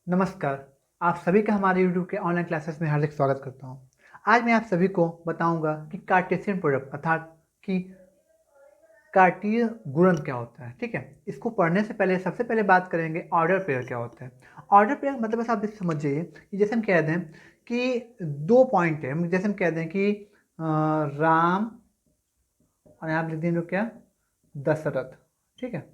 नमस्कार। आप सभी का हमारे यूट्यूब के ऑनलाइन क्लासेस में हार्दिक स्वागत करता हूं। आज मैं आप सभी को बताऊंगा कि कार्टेशियन प्रोडक्ट अर्थात कि कार्टीय गुणन क्या होता है। ठीक है, इसको पढ़ने से पहले सबसे पहले बात करेंगे ऑर्डर पेयर क्या होता है। ऑर्डर पेयर मतलब बस आप इसे समझिए कि जैसे हम कह दें कि दो पॉइंट है, जैसे हम कह दें कि राम और यहाँ आप लिख देंगे क्या, दशरथ। ठीक है,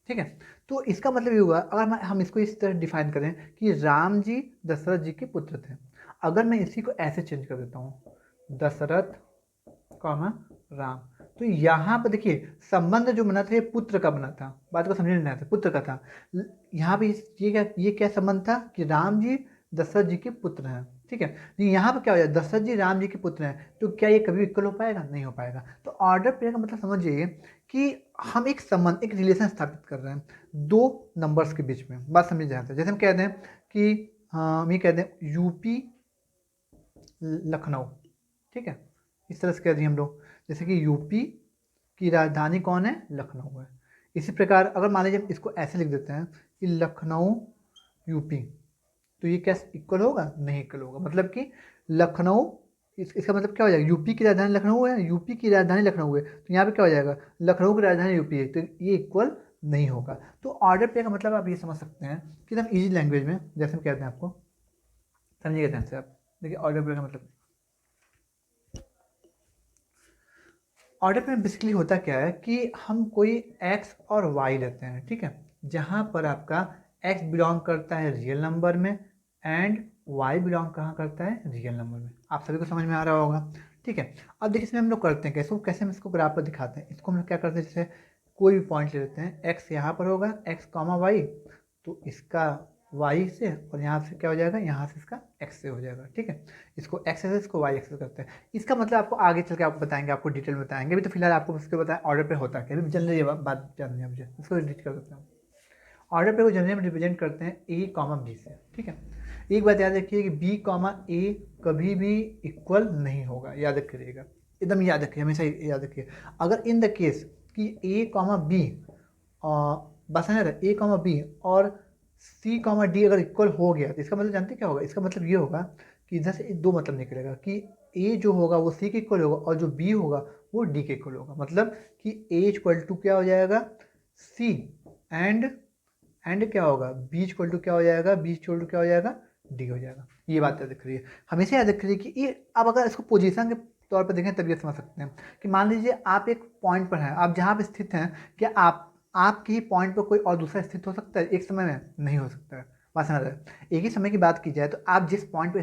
ठीक है। तो इसका मतलब ये हुआ, अगर हम इसको इस तरह डिफाइन करें कि राम जी दशरथ जी के पुत्र थे। अगर मैं इसी को ऐसे चेंज कर देता हूँ, दशरथ कॉमा राम, तो यहाँ पर देखिए संबंध जो बना था ये पुत्र का बना था। बात को समझने नहीं था, पुत्र का था। यहाँ पे ये क्या संबंध था कि राम जी दशरथ जी के पुत्र हैं। ठीक है, लेकिन यहाँ पर क्या हो जाए, दशरथ जी राम जी के पुत्र हैं, तो क्या ये कभी इक्वल हो पाएगा? नहीं हो पाएगा। तो ऑर्डर पेयर का मतलब समझिए कि हम एक संबंध, एक रिलेशन स्थापित कर रहे हैं दो नंबर्स के बीच में। बात समझ जाते हैं, जैसे हम कह दें कि हम ये कह दें यूपी लखनऊ। ठीक है, इस तरह से कह दिए हम लोग, जैसे कि यूपी की राजधानी कौन है? लखनऊ है। इसी प्रकार अगर मान लीजिए हम इसको ऐसे लिख देते हैं कि लखनऊ यूपी, तो ये क्या इक्वल होगा? नहीं इक्वल होगा। मतलब कि लखनऊ, इसका मतलब क्या हो जाएगा, यूपी की राजधानी लखनऊ है, यूपी की राजधानी लखनऊ है, तो यहाँ पे क्या हो जाएगा, लखनऊ की राजधानी यूपी है, तो ये इक्वल नहीं होगा। तो ऑर्डर पे का मतलब आप ये समझ सकते हैं कि एकदम इजी लैंग्वेज में, जैसे हम कहते हैं, आपको समझिएगा ध्यान से आप। देखिए ऑर्डर पे का मतलब, ऑर्डर में बेसिकली होता क्या है कि हम कोई x और y लेते हैं। ठीक है, जहाँ पर आपका x बिलोंग करता है रियल नंबर में एंड y बिलोंग कहाँ करता है? रियल नंबर में। आप सभी को समझ में आ रहा होगा। ठीक है, अब देखिए इसमें हम लोग करते हैं कैसे, कैसे हम इसको ग्राफ पर दिखाते हैं। इसको हम लोग क्या करते हैं, जैसे कोई भी पॉइंट ले लेते हैं, x यहाँ पर होगा, x कॉमा वाई, तो इसका y से, और यहाँ से क्या हो जाएगा, यहाँ से इसका x से हो जाएगा। ठीक है, इसको x से इसको y एक्सेस करते हैं। इसका मतलब आपको आगे चल के आपको बताएंगे, आपको डिटेल में बताएंगे। अभी तो फिलहाल आपको उसके बताएं ऑर्डर पे होता है, अभी जनरली बात जाननी है मुझे, इसको एडिट कर देते हैं। ऑर्डर पे को जनरली में रिप्रेजेंट करते हैं ए कॉमा बी से। ठीक है, एक बात याद रखिए कि बी कॉमा ए कभी भी इक्वल नहीं होगा, याद रखिएगा, एकदम याद रखिए, हमेशा याद रखिए। अगर इन द केस कि ए कॉमा बी, बस है ना, ए कॉमा बी और सी कॉमा डी अगर इक्वल हो गया, तो इसका मतलब जानते क्या होगा? इसका मतलब ये होगा कि इधर से दो मतलब निकलेगा कि ए जो होगा वो सी के इक्वल होगा और जो बी होगा वो डी के इक्वल होगा। मतलब कि ए इक्वल टू क्या हो जाएगा, सी, एंड क्या होगा, बी इक्वल टू क्या हो जाएगा, बी इक्वल टू क्या हो जाएगा, डी हो जाएगा। ये बात याद रखिए, हमेशा याद रखिए कि ये, अब अगर इसको पोजीशन के तौर पर देखें तब ये समझ सकते हैं कि मान लीजिए आप एक पॉइंट पर हैं, आप जहाँ पे स्थित हैं, क्या आपके ही पॉइंट पर कोई और दूसरा स्थित हो सकता है एक समय में? नहीं हो सकता है। बात समझ रहे हैं? एक ही समय की बात की जाए तो आप जिस पॉइंट पे,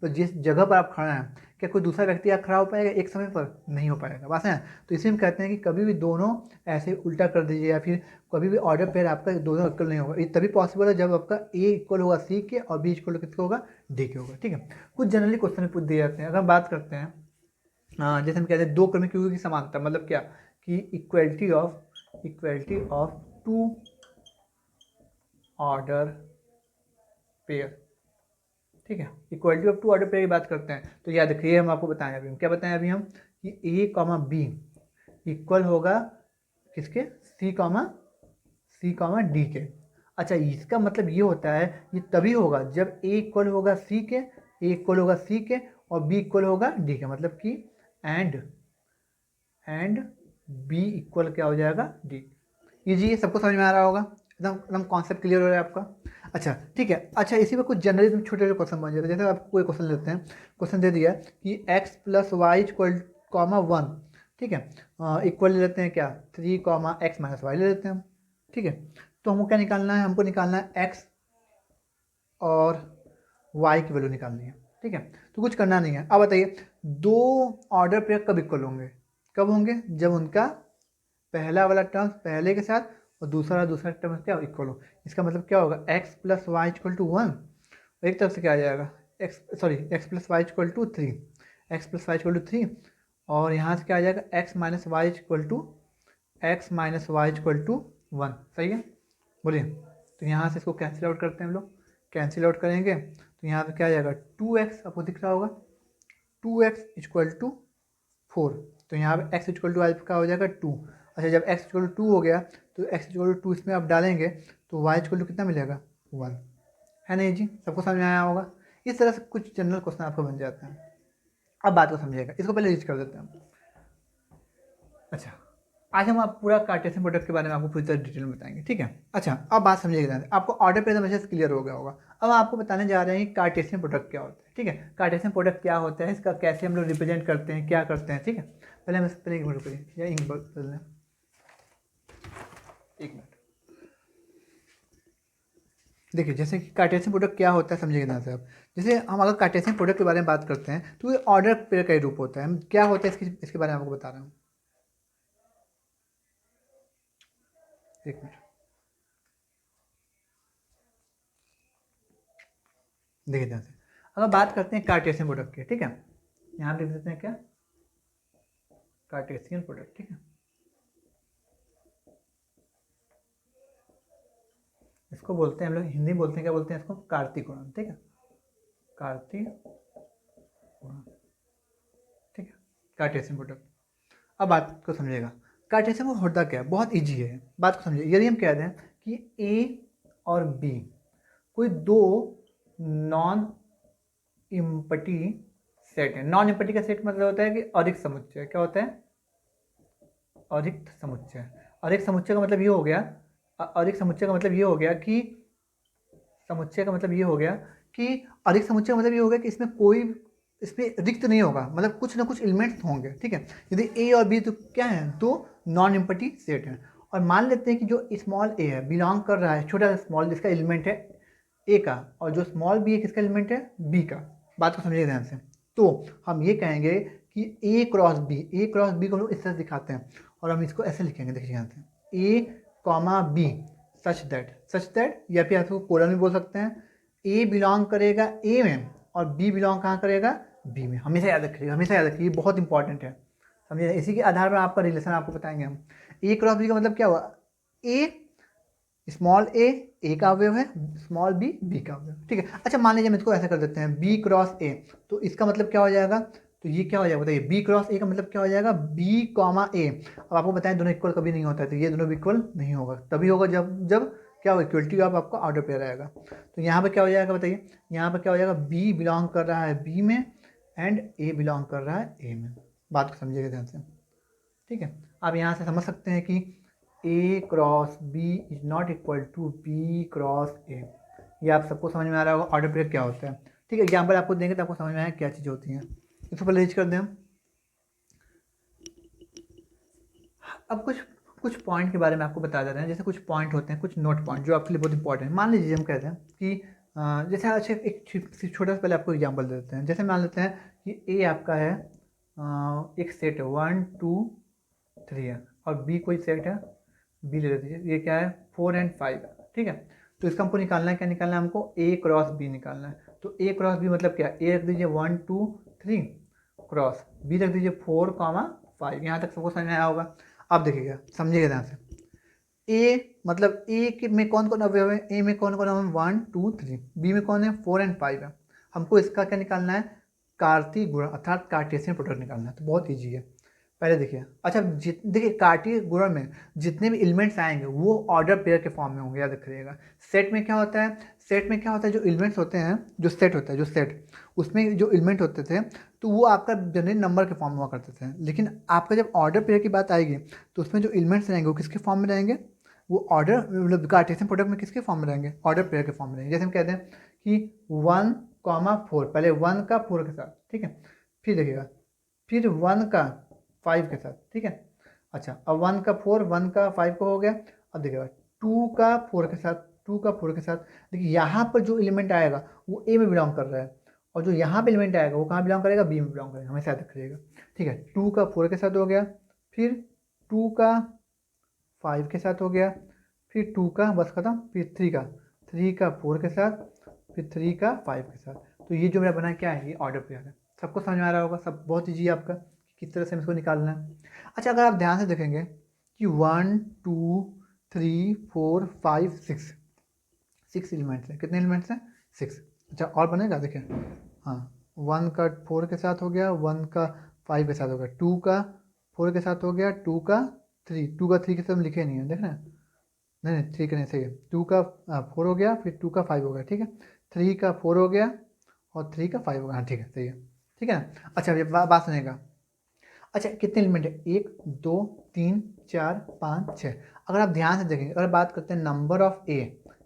तो जिस जगह पर आप खड़े हैं, क्या कोई दूसरा व्यक्ति आप खड़ा हो पाएगा एक समय पर? नहीं हो पाएगा। बात है, तो इसी में कहते हैं कि कभी भी दोनों ऐसे उल्टा कर दीजिए या फिर कभी भी ऑर्डर पेयर आपका दोनों इक्वल नहीं होगा। ये तभी पॉसिबल है जब आपका ए इक्वल होगा सी के और बी इक्वल किसके होगा, डी के होगा। ठीक है, कुछ जनरली क्वेश्चन पूछ दिए जाते हैं। अगर हम बात करते हैं, जैसे हम कहते हैं दो क्रमिक युग्मों की समानता, मतलब क्या कि equality of two order pair. ठीक है, equality of two order pair की बात करते हैं, तो याद रखिए हम आपको बताएं, अभी हम क्या बताएं, अभी हम कि ए कॉमा बी इक्वल होगा किसके, सी कॉमा डी के। अच्छा, इसका मतलब ये होता है, ये तभी होगा जब ए इक्वल होगा सी के, ए इक्वल होगा सी के और बी इक्वल होगा डी के। मतलब कि एंड बी इक्वल क्या हो जाएगा, डी। ये सबको समझ में आ रहा होगा, एकदम एकदम कॉन्सेप्ट क्लियर हो रहा है आपका। अच्छा ठीक है, अच्छा इसी में कुछ जनरली छोटे छोटे क्वेश्चन बन जाते हैं। जैसे आपको कोई क्वेश्चन लेते हैं, क्वेश्चन दे दिया कि x plus y equal comma one. ठीक है, इक्वल ले लेते हैं क्या, three comma x minus y ले लेते हैं हम। ठीक है, तो हमको क्या निकालना है, हमको निकालना है एक्स और वाई की वैल्यू निकालनी है। ठीक है, तो कुछ करना नहीं है। अब बताइए दो ऑर्डर पेयर कब इक्वल होंगे? कब होंगे? जब उनका पहला वाला टर्म पहले के साथ और दूसरा टर्म क्या इक्वल हो। इसका मतलब क्या होगा, x plus y equal to one, एक तरफ से क्या आ जाएगा, x plus y equal to three, x plus y equal to three, और यहाँ से क्या आ जाएगा, x minus y equal to one. सही है, बोलिए। तो यहाँ से इसको कैंसिल आउट करते हैं हम लोग, कैंसिल आउट करेंगे तो यहाँ पे क्या आ जाएगा, टू एक्स आपको दिख रहा होगा, two x equal to four. तो यहाँ पे एक्स इक्वल टू का हो जाएगा टू। अच्छा, जब एक्स इक्वल टू हो गया तो एक्स इक्वल टू इसमें आप डालेंगे तो y इक्वल टू कितना मिलेगा 1, है नहीं जी, सबको समझ में आया होगा। इस तरह से कुछ जनरल क्वेश्चन आपको बन जाते हैं। अब बात को समझिएगा, इसको पहले रीच कर देते हैं। अच्छा, आज हम आप पूरा कार्टेशियन प्रोडक्ट के बारे में आपको पूरी तरह डिटेल में बताएंगे, ठीक है। अच्छा, अब बात समझिएगा, आपको ऑर्डर पेयर हमेशा से क्लियर हो गया होगा। अब आपको बताने जा रहे हैं कि कार्टेशियन प्रोडक्ट क्या होता है, ठीक है। कार्टेशियन प्रोडक्ट क्या होता है, इसका कैसे हम लोग रिप्रेजेंट करते हैं, क्या करते हैं, ठीक है। पहले हम इससे पहले एक मिनट करिए या इंक बदल लें, एक मिनट। देखिए, जैसे कि कार्टेशियन प्रोडक्ट क्या होता है समझिएगा ध्यान से आप। जैसे हम अगर कार्टेशियन प्रोडक्ट के बारे में बात करते हैं तो ये ऑर्डर पेयर का ही रूप होता है। क्या होता है इसके बारे में आपको बता रहा हूँ, एक मिनट। देखिए ध्यान से, अगर बात करते हैं कार्टेशियन प्रोडक्ट की, ठीक है, यहाँ लिख देते हैं क्या, कार्टेशियन प्रोडक्ट, ठीक है। इसको बोलते हैं हम लोग हिंदी में बोलते हैं, क्या बोलते हैं इसको, कार्तिक गुणन, ठीक है, कार्तिक गुणन, ठीक है, कार्टेशियन प्रोडक्ट। अब बात को समझिएगा, कार्टेशियन में होता क्या है, बहुत इजी है। बात को समझिए, यदि हम कह दें कि ए और बी कोई दो नॉन इम्पटी सेट है। नॉन इम्पटी का सेट मतलब होता है कि अरिक्त समुच्चय, क्या होता है, अरिक्त समुच्चय। अरिक्त समुच्चय का मतलब ये हो गया, अरिक्त समुच्चय का मतलब ये हो गया कि समुच्चय का मतलब ये हो गया कि अरिक्त समुच्चय का मतलब ये हो गया कि इसमें रिक्त नहीं होगा, मतलब कुछ ना कुछ एलिमेंट्स होंगे, ठीक है। यदि ए और बी तो क्या है, दो नॉन इम्पटी सेट हैं। और मान लेते हैं कि जो स्मॉल ए है बिलोंग कर रहा है, छोटा सा स्मॉल जिसका एलिमेंट है ए का, और जो स्मॉल बी है किसका एलिमेंट है, बी का। बात को समझिए ध्यान से। तो हम ये कहेंगे कि ए क्रॉस बी को हम लोग इस तरह से दिखाते हैं, और हम इसको ऐसे लिखेंगे, देखिए ध्यान से, ए कॉमा बी सच दैट, या फिर आपको कोलन भी बोल सकते हैं। ए बिलोंग करेगा ए में और बी बिलोंग कहाँ करेगा, बी में। हमेशा याद रखिएगा, हमेशा याद रखिए, ये बहुत इंपॉर्टेंट है, समझिए। इसी के आधार पर आपका रिलेशन आपको बताएंगे हम। ए क्रॉस बी का मतलब क्या हुआ, ए स्मॉल ए का अवयव है, स्मॉल बी का अवयव, ठीक है। अच्छा, मान लीजिए हम इसको ऐसा कर देते हैं, बी क्रॉस ए, तो इसका मतलब क्या हो जाएगा, तो ये क्या हो जाएगा बताइए, बी क्रॉस ए का मतलब क्या हो जाएगा, बी कॉमा ए। अब आपको बताएं दोनों इक्वल कभी नहीं होता है, तो ये दोनों इक्वल नहीं होगा, तभी होगा जब जब क्या होगा, इक्वलिटी ऑफ आपका ऑर्डर पेयर आएगा। तो यहाँ पर क्या हो जाएगा बताइए, यहाँ पर क्या हो जाएगा, बी बिलोंग कर रहा है बी में एंड ए बिलोंग कर रहा है ए में। बात को समझिएगा ध्यान से, ठीक है। आप यहाँ से समझ सकते हैं कि A cross B is not equal to B cross A. ये आप सबको समझ में आ रहा होगा ऑर्डर पेयर क्या होता है, ठीक है। एग्जाम्पल आपको देंगे तो आपको समझ में आएगा क्या चीज़ होती है। इसको पहले रीच कर दें हम। अब कुछ कुछ पॉइंट के बारे में आपको बता देते हैं, जैसे कुछ पॉइंट होते हैं, कुछ नोट पॉइंट जो आपके लिए बहुत इंपॉर्टेंट है। मान लीजिए हम कहते हैं कि जैसे अच्छा एक छोटा सा पहले आपको एग्जाम्पल दे देते हैं। जैसे मान लेते हैं कि ए आपका है एक सेट है 1 2 3 है, और बी कोई सेट है, बी ले लेते हैं, ये क्या है 4 एंड 5 है, ठीक है। तो इसका हमको निकालना है, क्या निकालना है हमको, ए क्रॉस बी निकालना है। तो ए क्रॉस बी मतलब क्या, ए रख दीजिए 1 2 3 क्रॉस बी रख दीजिए 4 5। यहाँ तक सबको समझ में आया होगा। अब देखिएगा, समझिएगा ध्यान से, ए मतलब ए के में कौन कौन अवयव है, ए में कौन कौन है, 1 2 3, बी में कौन है 4 एंड 5 है। हमको इसका क्या निकालना है, कार्तीय गुणन अर्थात कार्टेशियन प्रोडक्ट निकालना है। तो बहुत ईजी है, पहले देखिए। अच्छा, देखिए कार्टेशियन गुणन में जितने भी एलिमेंट्स आएंगे वो ऑर्डर पेयर के फॉर्म में होंगे, याद रखिएगा। सेट में क्या होता है, जो एलिमेंट्स होते हैं, जो सेट होता है, जो सेट उसमें जो एलिमेंट होते थे तो वो आपका जनरली नंबर के फॉर्म में हुआ करते थे। लेकिन आपका जब ऑर्डर पेयर की बात आएगी तो उसमें जो एलिमेंट्स रहेंगे वो किसके फॉर्म में रहेंगे, वो ऑर्डर मतलब कार्टेशियन प्रोडक्ट में किसके फॉर्म में रहेंगे, ऑर्डर पेयर के फॉर्म में रहेंगे। जैसे हम कहते हैं कि 1 4, पहले 1 का 4 के साथ, ठीक है, फिर देखिएगा फिर 1 का 5 के साथ, ठीक है। अच्छा, अब 1 का 4 1 का 5 को हो गया। अब देखिएगा 2 का 4 के साथ, 2 का 4 के साथ। देखिए यहाँ पर जो एलिमेंट आएगा वो ए में बिलोंग कर रहा है, और जो यहाँ पे एलिमेंट आएगा वो कहाँ बिलोंग करेगा, बी में बिलोंग करेगा, हमेशा याद रखिएगा, ठीक है। 2 का 4 के साथ हो गया, फिर 2 का 5 के साथ हो गया, फिर 2 का बस खत्म, फिर 3 का 4 के साथ, फिर 3 का 5 के साथ। तो ये जो मेरा बना क्या है, ये ऑर्डर पेयर है। सबको समझ में आ रहा होगा, सब बहुत ईजी है आपका किस तरह से हम इसको निकालना है। अच्छा, अगर आप ध्यान से देखेंगे कि 1 2 3 4 5 6 एलिमेंट्स हैं, कितने एलिमेंट्स हैं, 6। अच्छा, और बनेगा, देखिए, हाँ, 1 का 4 के साथ हो गया, 1 का 5 के साथ हो गया, 2 का 4 के साथ हो गया, 2 का 3 के साथ हम लिखे नहीं है, देख रहे हैं, नहीं नहीं, 3 का नहीं, सही है, 2 का 4 हो गया, फिर 2 का 5 हो गया, ठीक है, 3 का 4 हो गया और 3 का 5 हो गया, हाँ ठीक है, सही है, ठीक है ना। अच्छा ये बात सुनेगा। अच्छा कितने एलिमेंट है, 1 2 3 4 5 6। अगर आप ध्यान से देखेंगे, अगर बात करते हैं नंबर ऑफ ए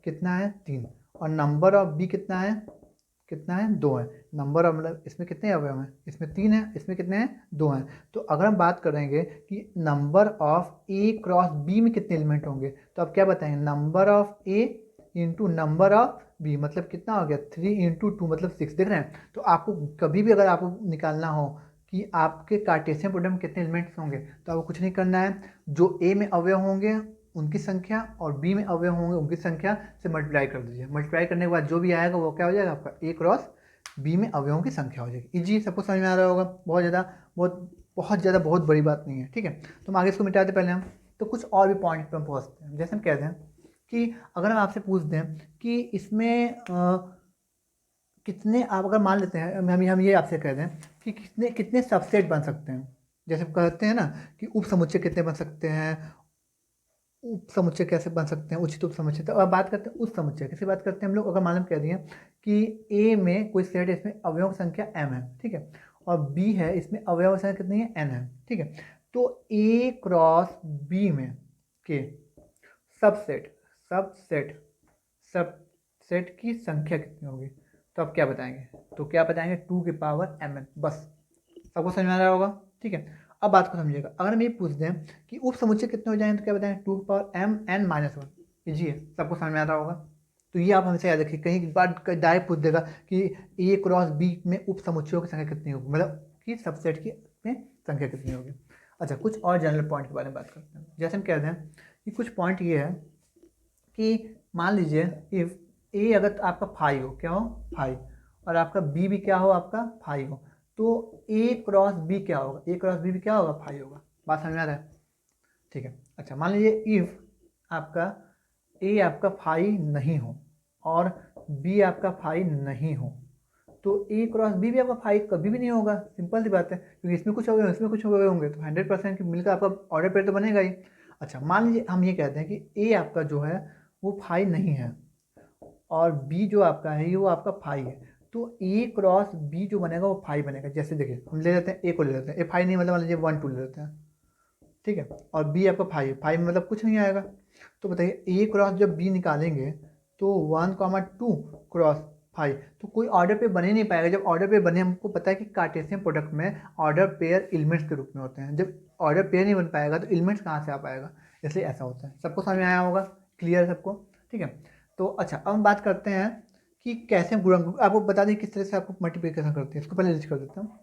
कितना है 3, और नंबर ऑफ बी कितना है 2 है। नंबर ऑफ मतलब इसमें कितने अवयव हैं, इसमें 3 है, इसमें कितने हैं 2 हैं। तो अगर हम बात करेंगे कि number of A cross B में कितने एलिमेंट होंगे, तो आप क्या बताएंगे, number of A into number of B, मतलब कितना हो गया 3 इंटू 2 मतलब 6। देख रहे हैं, तो आपको कभी भी अगर आपको निकालना हो कि आपके कार्टेशियन प्रोडक्ट में कितने एलिमेंट्स होंगे, तो आपको कुछ नहीं करना है, जो ए में अवयव होंगे उनकी संख्या और बी में अवयव होंगे उनकी संख्या से मल्टीप्लाई कर दीजिए। मल्टीप्लाई करने के बाद जो भी आएगा वो क्या हो जाएगा, आपका ए क्रॉस बी में अवयवों की संख्या हो जाएगी। इजी, सबको समझ में आ रहा होगा, बहुत ज़्यादा बहुत बड़ी बात नहीं है, ठीक है। तो हम आगे इसको मिटाते पहले हम, तो कुछ और भी पॉइंट पर हम पहुँचते हैं। जैसे हम कहते हैं कि अगर हम आपसे पूछ दें कि इसमें कितने, आप अगर मान लेते हैं, हम ये आपसे कह दें कि कितने कितने सबसेट बन सकते हैं। जैसे कहते हैं ना कि उप समुच्चय कितने बन सकते हैं, उप समुच्चय कैसे बन सकते हैं, उचित उप समुच्चय। तो अब बात करते हैं उस समुच्चय, किसी बात करते हैं हम लोग, अगर मालूम कह दिए कि ए में कोई सेट है, इसमें अवयव की संख्या m है, ठीक है, और बी है, इसमें अवयव की संख्या कितनी है n है, ठीक है। तो ए क्रॉस बी में के सबसेट सबसेट सबसेट की संख्या कितनी होगी, तो आप क्या बताएंगे, तो क्या बताएंगे 2 की पावर mn, बस। सबको समझ में आ रहा होगा, ठीक है। अब बात को समझिएगा, अगर हम ये पूछ दें कि उप समुच्चय कितने हो जाएंगे, तो क्या बताएं 2 power m n minus 1। Easy है, सबको समझ में आ रहा होगा। तो ये आप हमेशा याद रखिए, कहीं बात डायरेक्ट पूछ देगा कि ए क्रॉस बी में उप समुच्चयों की संख्या कितनी होगी, मतलब कि सबसेट की में संख्या कितनी होगी। अच्छा कुछ और जनरल पॉइंट के बारे में बात करते हैं। जैसे हम कहते हैं कि कुछ पॉइंट ये है कि मान लीजिए इफ ए अगर आपका 5 हो, क्या हो 5, और आपका बी भी क्या हो, आपका 5 हो, तो ए क्रॉस बी क्या होगा, ए क्रॉस बी भी क्या होगा 5 होगा। बात समझ में आ रहा है, ठीक है। अच्छा मान लीजिए इफ आपका ए आपका 5 नहीं हो और बी आपका 5 नहीं हो, तो ए क्रॉस बी भी आपका 5 कभी भी नहीं होगा, सिंपल सी बात है, क्योंकि इसमें कुछ हो गए इसमें कुछ हो गए होंगे, तो 100% की मिलकर आपका ऑर्डर पेयर तो बनेगा ही। अच्छा मान लीजिए हम ये कहते हैं कि ए आपका जो है वो 5 नहीं है और बी जो आपका है ये वो आपका 5 है, तो ए क्रॉस बी जो बनेगा वो 5 बनेगा। जैसे देखिए हम ले लेते हैं ए को, ले लेते हैं ए 5 नहीं, मतलब मान लीजिए 1 2 ले लेते हैं, ठीक है, और बी आपका 5 मतलब कुछ नहीं आएगा। तो बताइए ए क्रॉस जब बी निकालेंगे तो 1 2 क्रॉस 5, तो कोई ऑर्डर पे बने नहीं पाएगा। जब ऑर्डर पे बने, हमको पता है कि कार्टेशियन प्रोडक्ट में ऑर्डर पेयर एलिमेंट्स के रूप में होते हैं, जब ऑर्डर पेयर नहीं बन पाएगा तो एलिमेंट्स कहाँ से आ पाएगा, इसलिए ऐसा होता है। सबको समझ में आया होगा, क्लियर है सबको, ठीक है। तो अच्छा अब हम बात करते हैं कि कैसे हम गुणन, आपको बता दें किस तरह से आपको मल्टीप्लिकेशन करते हैं, इसको पहले लिस्ट कर देता हूँ।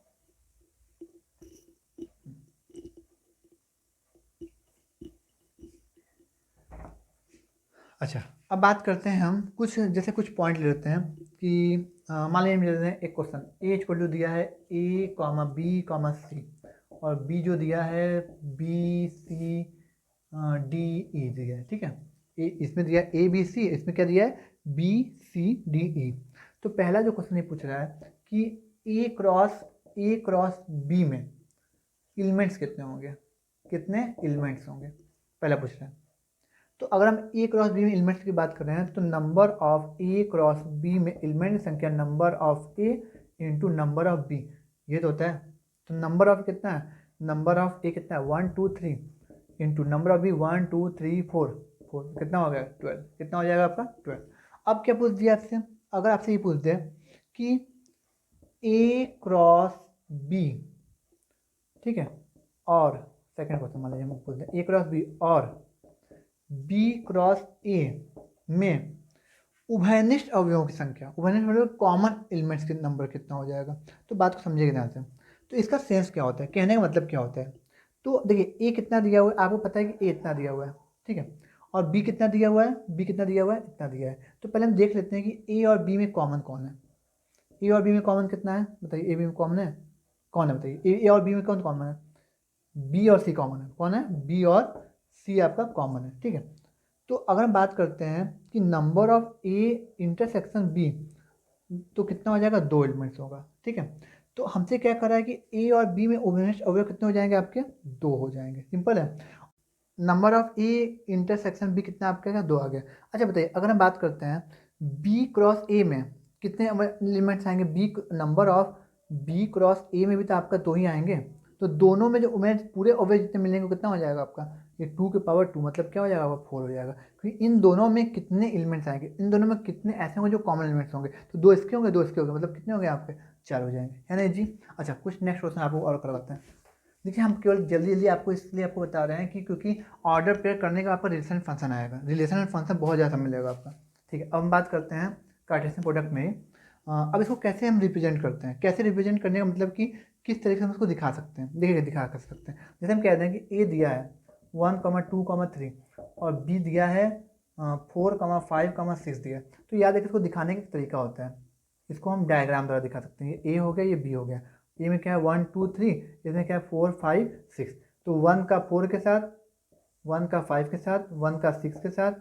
अच्छा अब बात करते हैं हम कुछ, जैसे कुछ पॉइंट ले लेते हैं कि मान लीजिए ले लेते हैं एक क्वेश्चन, ए इक्वल टू दिया है ए कॉमा बी कॉमा सी, और बी जो दिया है बी सी डी ई दिया है, ठीक है। इसमें दिया है ए बी सी, इसमें क्या दिया है बी सी डी ई। तो पहला जो क्वेश्चन ये पूछ रहा है कि ए क्रॉस बी में एलिमेंट्स कितने होंगे, कितने एलिमेंट्स होंगे, पहला पूछ रहा है। तो अगर हम ए क्रॉस बी में एलिमेंट्स की बात कर रहे हैं, तो number of A cross B में एलिमेंट की संख्या number of A into number of B, ये तो होता है। तो नंबर ऑफ कितना है, नंबर ऑफ ए कितना है 1 2 3 इंटू नंबर ऑफ बी 1 2 3 4 4, कितना हो गया 12, कितना हो जाएगा आपका 12। अब क्या पूछ दिया आपसे, अगर आपसे ये पूछ दे कि ए क्रॉस बी, ठीक है, और सेकंड क्वेश्चन मान लीजिए हम पूछ दें ए क्रॉस बी और बी क्रॉस ए में उभयनिष्ठ अवयवों की संख्या, उभयनिष्ठ मतलब कॉमन एलिमेंट्स के नंबर कितना हो जाएगा। तो बात को समझिएगा ध्यान से, तो इसका सेंस क्या होता है, कहने का मतलब क्या होता है। तो देखिए ए कितना दिया हुआ है, आपको पता है कि ए इतना दिया हुआ है, ठीक है, और बी कितना दिया हुआ है, बी कितना दिया हुआ है, इतना दिया है। तो पहले हम देख लेते हैं कि ए और बी में कॉमन कौन है। ए और बी में कॉमन कितना है बताइए, ए बी में कॉमन है, कौन है बताइए, ए और बी में कौन कॉमन है, बी और सी कॉमन है, कौन है बी और सी आपका कॉमन है, ठीक है। तो अगर हम बात करते हैं कि number of A intersection B, तो कितना हो जाएगा 2 एलिमेंट्स होगा, ठीक है। तो हमसे क्या कर रहा है कि ए और बी में उभयनिष्ठ अवयव कितने हो जाएंगे आपके 2 हो जाएंगे, सिंपल है। Number of A intersection B कितना आपका क्या 2 आ गया। अच्छा बताइए, अगर हम बात करते हैं बी क्रॉस ए में कितने एलिमेंट्स आएंगे, B number of B cross A में भी तो आपका 2 ही आएंगे। तो दोनों में जो इमेज पूरे ओवरेज जितने मिलेंगे वो कितना हो जाएगा आपका, ये 2 की पावर 2 मतलब क्या हो जाएगा, आपका 4 हो जाएगा। क्योंकि इन दोनों में कितने एलिमेंट्स आएंगे, इन दोनों में कितने ऐसे होंगे जो कॉमन एलिमेंट्स होंगे, तो 2 इसके होंगे 2 इसके होंगे, मतलब कितने होंगे आपके 4 हो जाएंगे, है ना जी। अच्छा कुछ नेक्स्ट क्वेश्चन आपको और करवाते हैं। देखिए हम केवल जल्दी जल्दी आपको इसलिए आपको बता रहे हैं कि क्योंकि ऑर्डर पेयर करने का आपका रिलेशन फंक्शन आएगा, रिलेशनल फंक्शन बहुत ज़्यादा मिलेगा आपका। ठीक है, अब हम बात करते हैं कार्टेशियन प्रोडक्ट में। अब इसको कैसे हम रिप्रेजेंट करते हैं, कैसे रिप्रेजेंट करने का मतलब कि किस तरीके से हम इसको दिखा सकते हैं, देखिए दिखा कर सकते हैं। जैसे हम कहते हैं कि ए दिया है 1,2,3 और बी दिया है 4,5,6 दिया है। तो याद है कि इसको दिखाने का तरीका होता है, इसको हम डायग्राम द्वारा दिखा सकते हैं। ये ए हो गया, ये बी हो गया, ये में क्या है 1 2 3, इसमें क्या है 4 5 6। तो 1 का 4 के साथ, 1 का 5 के साथ, 1 का 6 के साथ,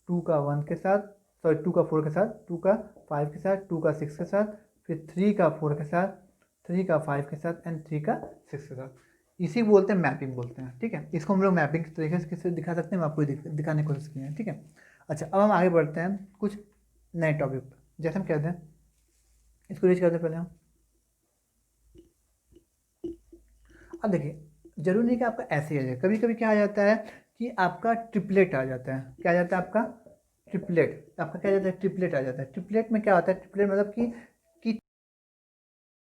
2 का 1 के साथ, सॉरी 2 का 4 के साथ, 2 का 5 के साथ, 2 का 6 के साथ, फिर 3 का 4 के साथ, 3 का 5 के साथ एंड 3 का 6 के साथ। इसी बोलते हैं मैपिंग बोलते हैं। ठीक है, इसको हम लोग मैपिंग के तरीके से किससे दिखा सकते हैं, हम आपको दिखाने की कोशिश किए हैं। ठीक है, अच्छा अब हम आगे बढ़ते हैं कुछ नए टॉपिक पर। जैसे हम कहते हैं, इसको रीच करते हैं पहले हम। अब देखिए जरूरी नहीं कि आपका ऐसे ही आ जाए, कभी कभी क्या आ जाता है कि आपका ट्रिपलेट आ जाता है। क्या आ जाता है आपका ट्रिपलेट, आपका क्या आ जाता है ट्रिपलेट आ जाता है। ट्रिपलेट में क्या होता है, ट्रिपलेट मतलब कि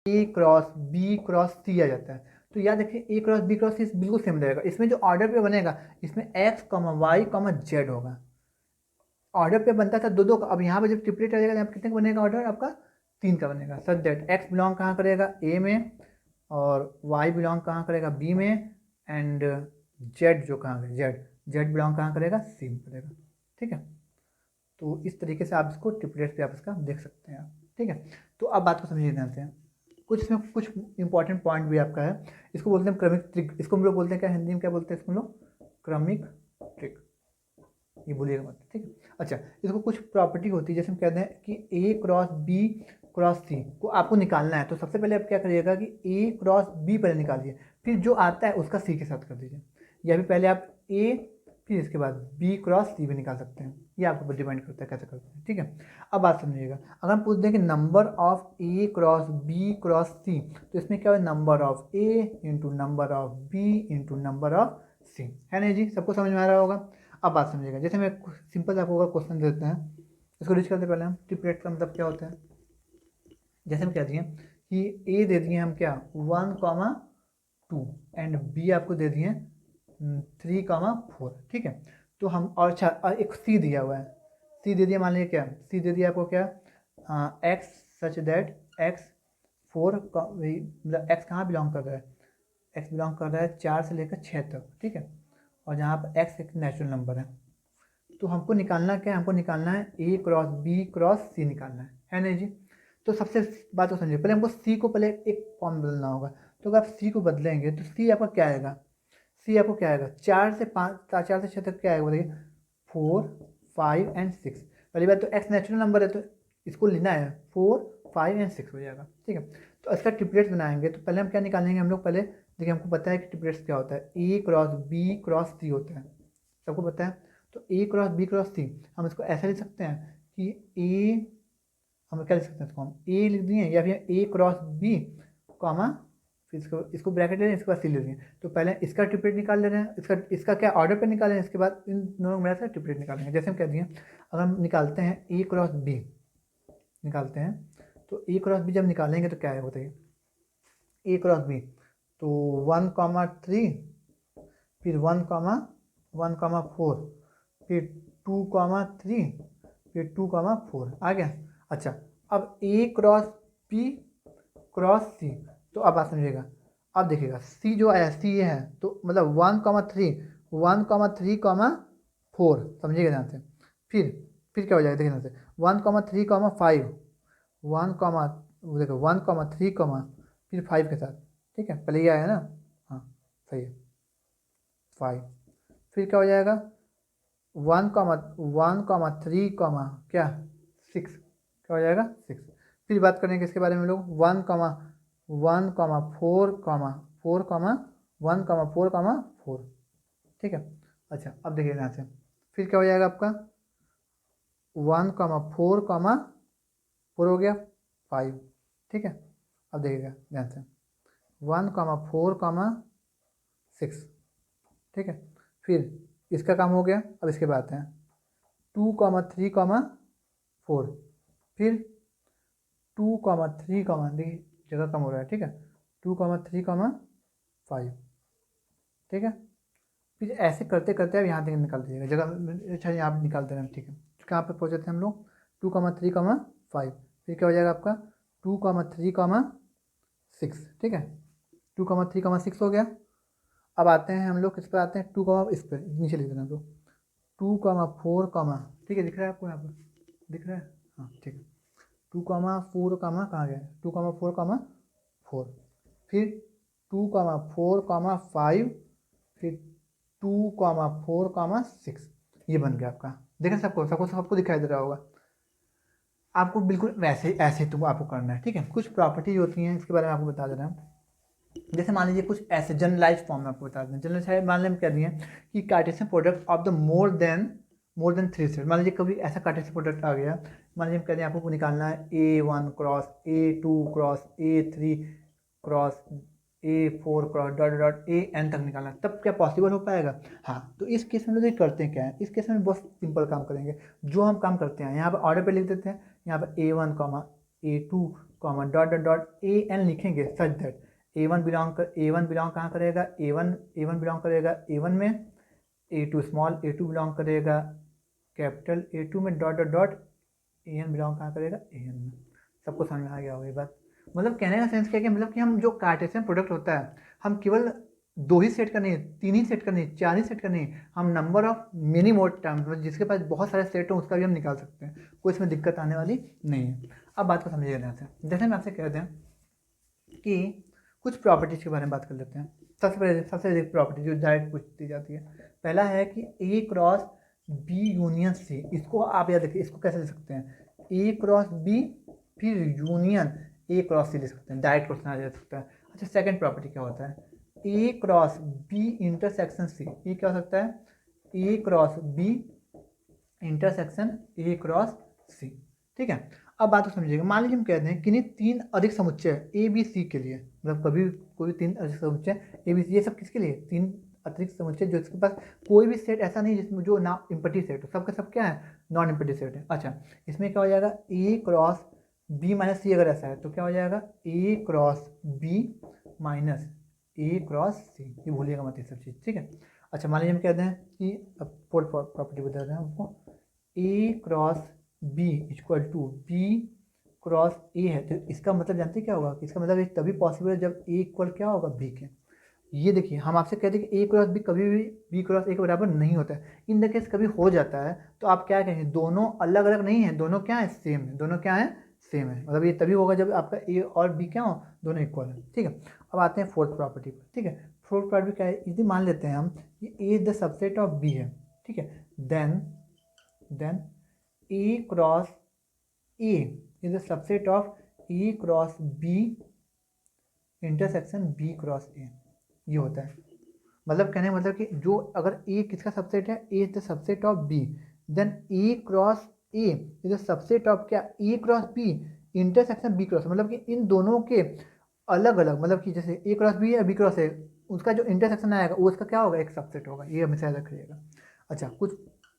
A cross B cross C आ जाता है। तो याद रखिए A cross B cross C बिल्कुल सेम रहेगा। इसमें जो ऑर्डर पे बनेगा, इसमें x comma y comma z होगा। ऑर्डर पे बनता था दो दो का, अब यहाँ पे जब ट्रिपलेट आ जाएगा यहाँ पे कितने का बनेगा ऑर्डर आपका, 3 का बनेगा। सच दैट एक्स बिलोंग कहाँ करेगा ए में, और वाई बिलोंग कहाँ करेगा बी में, एंड जेड जो कहाँ करेगा जेड, जेड बिलोंग कहाँ करेगा सी में करेगा। ठीक है, तो इस तरीके से आप इसको ट्रिपलेट पे आप इसका देख सकते हैं आप। ठीक है, तो अब बात को समझिए ध्यान से। कुछ इसमें कुछ इंपॉर्टेंट पॉइंट भी आपका है। इसको बोलते हैं क्रमिक ट्रिक, इसको हम लोग बोलते हैं क्या हिंदी में, क्या बोलते हैं इसको हम लोग, क्रमिक ट्रिक, ये बोलिएगा मत। ठीक है, अच्छा इसको कुछ प्रॉपर्टी होती है। जैसे हम कहते हैं कि ए क्रॉस बी क्रॉस सी को आपको निकालना है, तो सबसे पहले आप क्या करिएगा कि ए क्रॉस बी पहले निकालिए, फिर जो आता है उसका सी के साथ कर दीजिए, या फिर पहले आप ए फिर इसके बाद बी क्रॉस सी भी निकाल सकते हैं। ये आपके ऊपर डिपेंड करता है कैसे करते हैं। ठीक है, अब बात समझिएगा, अगर हम पूछ दें कि number of A cross B cross C, तो इसमें क्या है number of A into number of B into number of C, है ना जी, सबको समझ में आ रहा होगा। अब बात समझिएगा, जैसे मैं सिंपल आपको क्वेश्चन देते हैं, इसको रीच करते पहले हम ट्रिपलेट का मतलब क्या होता है। जैसे हम कह दिए कि ए दे दिए हम क्या 1,2 एंड बी आपको दे दिए 3,4। ठीक है, तो हम और अच्छा एक सी दिया हुआ है, सी दे दिया, मान लीजिए क्या सी दे दिया आपको क्या एक्स सच दैट एक्स 4, मतलब एक्स कहाँ बिलोंग कर रहा है, एक्स बिलोंग कर रहा है 4 से लेकर 6 तक। ठीक है, और जहाँ पर एक्स एक नेचुरल नंबर है, तो हमको निकालना क्या है, हमको निकालना है ए क्रॉस बी क्रॉस सी निकालना है ना जी। तो सबसे बात को समझिए, पहले हमको सी को पहले एक फॉर्म बदलना होगा। तो अगर आप सी को बदलेंगे तो सी आपका क्या आएगा, सी आपको क्या आएगा 4 से 5, 4 से 6 तक क्या आएगा बताइए, 4 5 एंड 6। पहली बात तो एक्स नेचुरल नंबर है, तो इसको लेना है 4 5 एंड 6 हो जाएगा। ठीक है, तो इसका ट्रिपलेट्स बनाएंगे, तो पहले हम क्या निकालेंगे हम लोग, पहले देखिए हमको पता है कि ट्रिपलेट्स क्या होता है, ए क्रॉस बी क्रॉस सी होता है, सबको पता है। तो ए क्रॉस बी क्रॉस सी हम इसको ऐसा लिख सकते हैं कि ए, हम क्या लिख सकते हैं इसको, हम ए लिख दिए या फिर ए क्रॉस बी कॉमा, फिर इसको ब्रैकेट ले रहे हैं, इसके बाद सी ले रहे हैं। तो पहले इसका ट्रिपलेट निकाल ले रहे हैं, इसका क्या ऑर्डर पे निकाल रहे हैं, इसके बाद इन दोनों को मिला कर ट्रिपलेट निकालेंगे। जैसे हम कह दिए अगर हम निकालते हैं ए क्रॉस बी निकालते हैं, तो ए क्रॉस बी जब निकालेंगे तो क्या है बताइए, ए क्रॉस बी तो 1,3, फिर 1,4, फिर 2,3, फिर 2,4 आ गया। अच्छा अब ए क्रॉस बी क्रॉस सी, तो अब बात समझिएगा, अब देखिएगा सी जो आया सी ये है, तो मतलब 1,3,4 समझिएगा ध्यान से। फिर क्या हो जाएगा देखिए ध्यान से, 1,3,5, 1, देखो 1,3, फिर 5 के साथ। ठीक है, पहले ये आया ना, हाँ सही है 5, फिर क्या हो जाएगा 1,3, क्या 6, क्या हो जाएगा 6। फिर बात करेंगे इसके बारे में लोग 1,4, 4, 1,4, 4। ठीक है, अच्छा अब देखिए यहाँ से फिर क्या हो जाएगा आपका 1,4,4 हो गया 5, ठीक है। अब देखिएगा ध्यान से 1,4,6, ठीक है। फिर इसका काम हो गया। अब इसके बाद आते हैं 2,3,4, फिर 2,3, देखिए जगह कम हो रहा है, ठीक है। 2,3,5, ठीक है। फिर ऐसे करते करते अब यहाँ तक निकाल दीजिएगा जगह, अच्छा यहाँ पे निकाल दे रहे हैं, ठीक है। कहाँ पे पहुँचे थे हम लोग 2,3,5, फिर क्या हो जाएगा आपका 2,3,6, ठीक है। 2,3,6 हो गया। अब आते हैं हम लोग किस पर आते हैं 2, इस पर नीचे लिख देना हम लोग 2,4, ठीक है, दिख रहा है आपको यहाँ पर, दिख रहा है, हाँ ठीक है। 2,4, कहाँ गया 2,4, फिर 2,4, 5, फिर 2,4, 6, ये बन गया आपका। देखा सबको सबको सबको दिखाई दे रहा होगा। आपको बिल्कुल वैसे ऐसे तुम आपको करना है, ठीक है। कुछ प्रॉपर्टीज होती हैं इसके बारे में आपको बता दे रहा हूँ। जैसे मान लीजिए कुछ ऐसे जनरलाइज फॉर्म में आपको बता दें। जनरलाइज मान लें क्या दिए कि Cartesian product of the more than 3 set. मान लीजिए कभी ऐसा कार्टेशियन प्रोडक्ट आ गया, मान लीजिए हम कहते हैं आपको निकालना है A1 cross A2 cross A3 cross A4 cross dot dot AN तक निकालना है, तब क्या पॉसिबल हो पाएगा? हाँ, तो इस केस में लोग ये करते हैं क्या है, इस केस में बहुत सिंपल काम करेंगे। जो हम काम करते हैं यहाँ पर ऑर्डर पे लिख देते हैं, यहाँ पर A1 A2 dot dot dot AN लिखेंगे सच दैट A1 बिलोंग कहाँ करेगा A1 बिलोंग करेगा A1 में, A2 स्मॉल A2 बिलोंग करेगा कैपिटल A2 में, dot dot dot AN belong कहाँ करेगा AN में। सबको समझ में आ गया होगा ये बात। मतलब कहने का सेंस क्या है कि मतलब कि हम जो कार्टेशियन प्रोडक्ट होता है हम केवल 2 ही सेट का नहीं, 3 ही सेट का नहीं, 4 ही सेट का नहीं, हम number of many more terms, जिसके पास बहुत सारे सेट हो उसका भी हम निकाल सकते हैं, कोई इसमें दिक्कत आने वाली नहीं है। अब बात को समझिएगा ध्यान से। जैसे मैं आपसे कहते हैं कि कुछ प्रॉपर्टीज के बारे में बात कर लेते हैं। सबसे प्रॉपर्टी जो डायरेक्ट पूछती जाती है, पहला है कि A cross B union C। इसको आप याद रखिए, इसको कैसे लिख सकते हैं A क्रॉस B फिर यूनियन A क्रॉस C लिख सकते हैं, डायरेक्ट क्वेश्चन आ जा सकता है। अच्छा सेकंड प्रॉपर्टी क्या होता है A cross B intersection C। ये क्या हो सकता है A cross B intersection A cross C, ठीक है। अब बात को समझिएगा। मान लीजिए हम कहते हैं कि 3 अधिक समुच्चय ए बी सी के लिए, मतलब कभी कोई 3 अधिक समुच्चय ए बी सी, ये सब किसके लिए 3 अतिरिक्त समुच्चय जो इसके पास कोई भी सेट ऐसा नहीं जिसमें जो ना इम्पटी सेट हो, सबका सब क्या है नॉन इम्पटी सेट है। अच्छा इसमें क्या हो जाएगा ए क्रॉस बी माइनस सी, अगर ऐसा है तो क्या हो जाएगा ए क्रॉस बी माइनस ए क्रॉस सी, ये भूलिएगा मत ये सब चीज़, ठीक है। अच्छा मान लीजिए हम कहते हैं कि अब फोर्थ प्रॉपर्टी बता रहे हैं आपको A cross B equal to B cross A है, तो इसका मतलब जानते हैं क्या होगा, इसका मतलब ये तभी पॉसिबल है जब ए इक्वल क्या होगा बी के। ये देखिए हम आपसे कहते हैं कि ए क्रॉस बी कभी भी बी क्रॉस ए के बराबर नहीं होता है। इन द केस कभी हो जाता है तो आप क्या कहेंगे दोनों अलग अलग नहीं है, दोनों क्या है सेम है, दोनों क्या है सेम है, मतलब ये तभी होगा जब आपका ए और बी क्या हो दोनों इक्वल है, ठीक है। अब आते हैं फोर्थ प्रॉपर्टी पर, ठीक है। फोर्थ प्रॉपर्टी क्या है, यदि मान लेते हैं हम कि A the subset of B है, ठीक है, then A cross A is a subset of A cross B intersection B cross A, ये होता है। मतलब कहने का मतलब कि जो अगर A किसका सबसेट है A is the subset of B, then A cross A is the subset of क्या A cross B intersection B cross, मतलब कि इन दोनों के अलग अलग, मतलब कि जैसे A क्रॉस B है B क्रॉस A, उसका जो इंटरसेक्शन आएगा वो उसका क्या होगा एक सबसेट होगा, ये हमेशा याद रखिएगा। अच्छा कुछ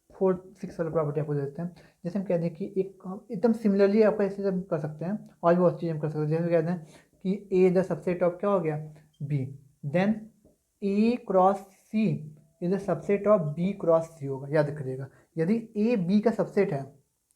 4-6 वाला प्रॉपर्टी आपको दे देते हैं। जैसे हम कहते हैं कि एक एकदम सिमिलरली आपका ऐसे सब कर सकते हैं और भी बहुत चीज़ हम कर सकते हैं। जैसे कहते हैं कि ए द सबसेट ऑफ क्या हो गया B, then A cross C is the subset of B cross C होगा, याद रखिएगा। यदि ए बी का सबसेट है,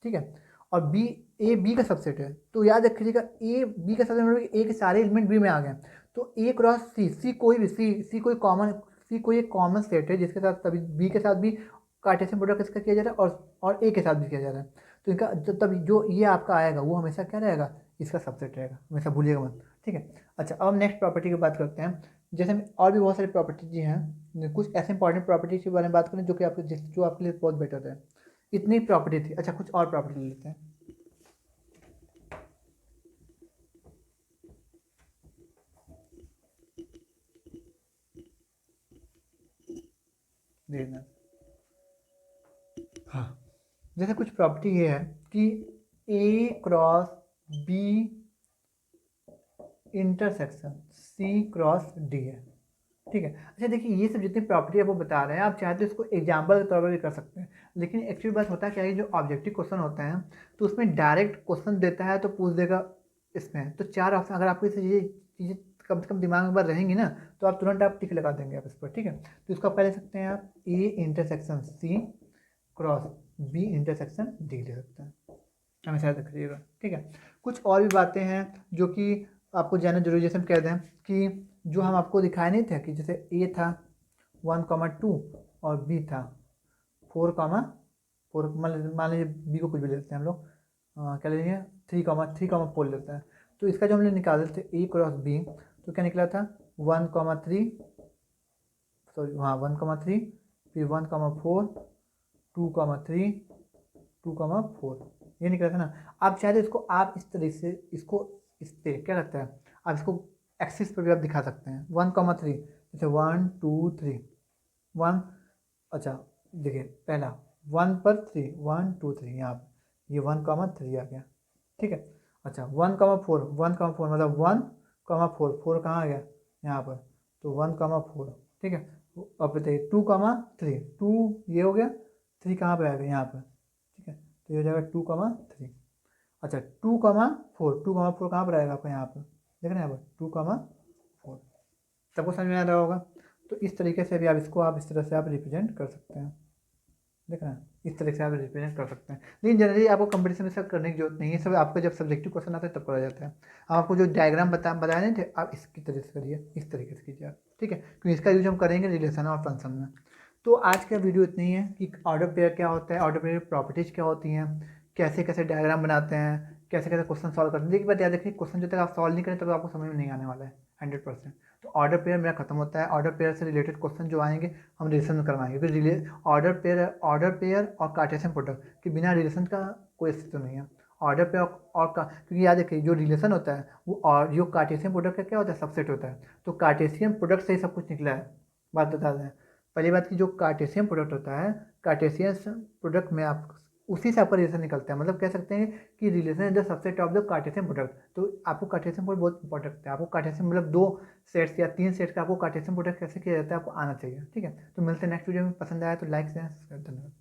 ठीक है, और बी ए बी का सबसेट है, तो याद रखिएगा ए बी का सबसेट मतलब ए के सारे एलिमेंट बी में आ गए, तो ए क्रॉस सी, सी कोई भी सी कोई कॉमन, सी कोई एक कॉमन सेट है जिसके साथ तभी बी के साथ भी कार्टेशियन प्रोडक्ट इसका किया जा रहा है और ए के साथ भी किया जा रहा है, तो इनका तब जो ये आपका आएगा वो हमेशा क्या रहेगा इसका सबसेट रहेगा, हमेशा भूलिएगा मत, ठीक है। अच्छा अब हम नेक्स्ट प्रॉपर्टी की बात करते हैं। जैसे और भी बहुत सारी प्रॉपर्टी जी हैं, कुछ ऐसे इंपॉर्टेंट प्रॉपर्टी के बारे में बात करें जो कि जो आपके लिए बहुत बेटर है। इतनी प्रॉपर्टी थी। अच्छा कुछ और प्रॉपर्टी ले लेते हैं। देखना जैसे कुछ प्रॉपर्टी ये है कि A cross B intersection C cross D है, ठीक है। अच्छा देखिए, ये सब जितनी प्रॉपर्टी आपको बता रहे हैं, आप चाहे तो इसको एग्जाम्पल के तौर पर भी कर सकते हैं, लेकिन एक्चुअली बात होता है क्या है, जो ऑब्जेक्टिव क्वेश्चन होते हैं तो उसमें डायरेक्ट क्वेश्चन देता है तो पूछ देगा इसमें, तो 4 ऑप्शन अगर आपको ये चीज़ें कम से कम दिमाग में बार रहेंगी ना, तो आप तुरंत आप टिक लगा देंगे आप इस पर, ठीक है। तो इसको आप क्या ले सकते हैं, आप A intersection C cross B intersection D ले सकते हैं, हमेशा याद रखिएगा, ठीक है। कुछ और भी बातें हैं जो कि आपको जानना जरूरी, जैसे हम कह दें कि जो हम आपको दिखाए नहीं थे कि जैसे ए था 1,2 और बी था 4,4, मान लीजिए बी को कुछ भी लेते हैं हम लोग, क्या ले लेंगे 3,4 लेते हैं। तो इसका जो हमने निकाले थे ए क्रॉस बी, तो क्या निकला था 1,3, सॉरी हाँ 1,3, फिर 1,4, 2,3, 2,4, ये निकला था ना। आप चाहे तो इसको आप इस तरीके से इसको इस पे क्या लगता है, आप इसको एक्सिस पर भी आप दिखा सकते हैं 1,3, जैसे 1 2 3 1, अच्छा देखिए पहला 1 पर 3 1 2 3, यहाँ पर ये 1,3 आ गया, ठीक है। अच्छा 1,4 मतलब 1,4 4 कहाँ आ गया यहाँ पर, तो 1,4, ठीक है। अब बताइए 2,3 2 ये हो गया, 3 कहाँ पर आएगा यहाँ पर, ठीक है। तो ये हो जाएगा 2,3। अच्छा 2,4 कहाँ पर आएगा आपका यहाँ पर, देख रहे हैं यहाँ पर 2,4, सबको समझ में आ रहा होगा। तो इस तरीके से भी आप इसको आप इस तरह से आप रिप्रेजेंट कर सकते हैं, देख रहे हैं, इस तरह से आप रिप्रेजेंट कर सकते हैं। लेकिन जनरली आपको कंपटीशन में सब करने की जरूरत नहीं है, सब आपका जब सब्जेक्टिव क्वेश्चन आता है तब करा जाता है। आपको जो डायग्राम बताए नहीं थे, आप इसकी तरह से करिए, इस तरीके से कीजिए आप, ठीक है, क्योंकि इसका यूज हम करेंगे रिलेशन और फंक्शन में। तो आज का वीडियो इतनी ही है कि ऑर्डर पेयर क्या होता है, ऑर्डर पेयर की प्रॉपर्टीज क्या होती हैं, कैसे कैसे डायग्राम बनाते हैं, कैसे कैसे क्वेश्चन सॉल्व करते हैं। देखिए बात याद रखिए, क्वेश्चन जब तक आप सॉल्व नहीं करें तब आपको समझ में नहीं आने वाला है 100%। तो ऑर्डर पेयर मेरा खत्म होता है, ऑर्डर पेयर से रिलेटेड क्वेश्चन जो आएंगे हम रिलेशन में करवाएंगे, क्योंकि ऑर्डर पेयर और कार्टेशियन प्रोडक्ट के बिना रिलेशन का कोई अस्तित्व नहीं है। ऑर्डर पेयर और का, क्योंकि याद रखिए जो रिलेशन होता है वो और जो कार्टेशियन प्रोडक्ट का क्या होता है, सबसेट होता है। तो कार्टेशियन प्रोडक्ट से ही सब कुछ निकला है, बात बता दें। पहली बात की जो कार्टेशियन प्रोडक्ट होता है, कार्टेशियन प्रोडक्ट में आप उसी से आपका रिलेशन निकलता है, मतलब कह सकते हैं कि relation is the subset of the Cartesian product. तो आपको कार्टेशियन प्रोडक्ट बहुत इंपॉर्टेंट है, आपको कार्टेशियन मतलब 2 सेट्स या 3 सेट्स का आपको कार्टेशियन प्रोडक्ट कैसे किया जाता है आपको आना चाहिए, ठीक है। तो मिलते हैं नेक्स्ट वीडियो में, पसंद आया तो लाइक शेयर सब्सक्राइब, धन्यवाद।